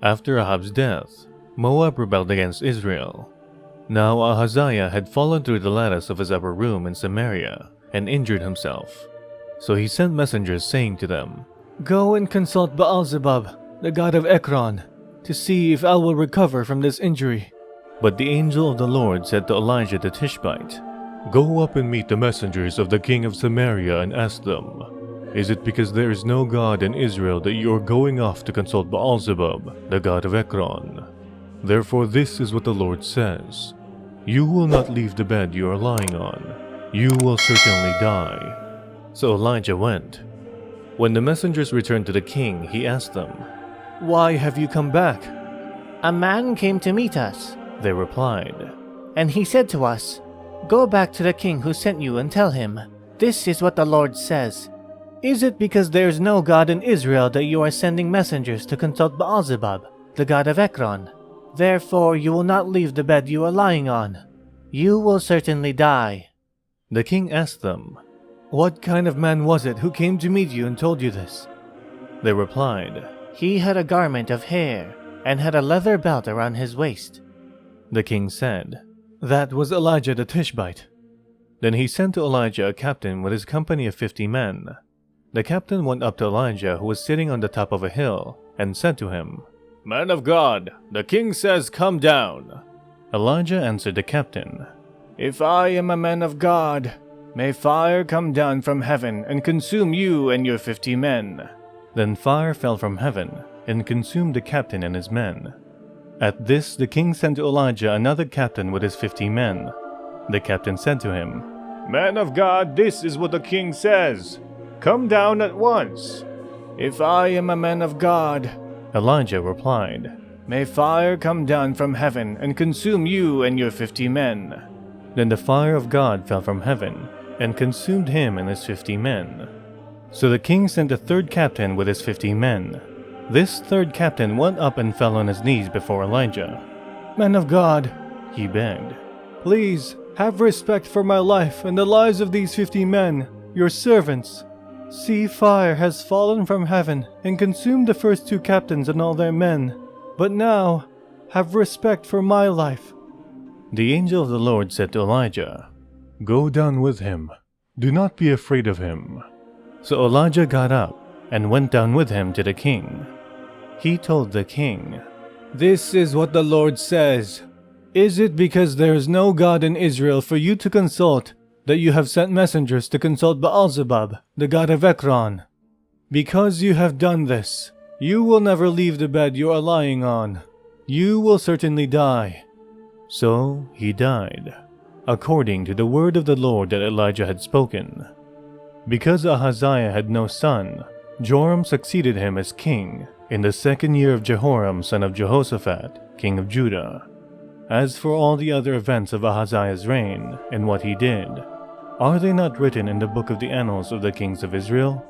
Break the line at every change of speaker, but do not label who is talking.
After Ahab's death, Moab rebelled against Israel. Now Ahaziah had fallen through the lattice of his upper room in Samaria and injured himself. So he sent messengers saying to them,
"Go and consult Baal-Zebub, the god of Ekron, to see if I will recover from this injury."
But the angel of the Lord said to Elijah the Tishbite, "Go up and meet the messengers of the king of Samaria and ask them, is it because there is no God in Israel that you are going off to consult Baal-Zebub, the god of Ekron? Therefore this is what the Lord says, you will not leave the bed you are lying on. You will certainly die." So Elijah went. When the messengers returned to the king, he asked them,
"Why have you come back?"
"A man came to meet us,"
they replied.
"and he said to us, 'Go back to the king who sent you and tell him, this is what the Lord says. Is it because there is no God in Israel that you are sending messengers to consult Baal-Zebub, the god of Ekron? Therefore you will not leave the bed you are lying on. You will certainly die.'"
The king asked them,
"What kind of man was it who came to meet you and told you this?"
They replied,
"He had a garment of hair and had a leather belt around his waist."
The king said,
"That was Elijah the Tishbite."
Then he sent to Elijah a captain with his company of 50 men. The captain went up to Elijah, who was sitting on the top of a hill, and said to him, "Man of God, the king says, come down." Elijah answered the captain,
"If I am a man of God, may fire come down from heaven and consume you and your 50 men."
Then fire fell from heaven and consumed the captain and his men. At this the king sent to Elijah another captain with his 50 men. The captain said to him, "Man of God, this is what the king says. Come down at once."
"If I am a man of God,"
Elijah replied,
"may fire come down from heaven and consume you and your 50 men."
Then the fire of God fell from heaven and consumed him and his 50 men. So the king sent a third captain with his 50 men. This third captain went up and fell on his knees before Elijah.
"Man of God,"
he begged,
"please have respect for my life and the lives of these 50 men, your servants. See, fire has fallen from heaven and consumed the first 2 captains and all their men. But now, have respect for my life."
The angel of the Lord said to Elijah, "Go down with him. Do not be afraid of him." So Elijah got up and went down with him to the king. He told the king,
"This is what the Lord says. Is it because there is no God in Israel for you to consult that you have sent messengers to consult Baal-Zebub, the god of Ekron? Because you have done this, you will never leave the bed you are lying on. You will certainly die."
So he died, according to the word of the Lord that Elijah had spoken. Because Ahaziah had no son, Joram succeeded him as king in the 2nd year of Jehoram son of Jehoshaphat, king of Judah. As for all the other events of Ahaziah's reign and what he did, are they not written in the book of the annals of the kings of Israel?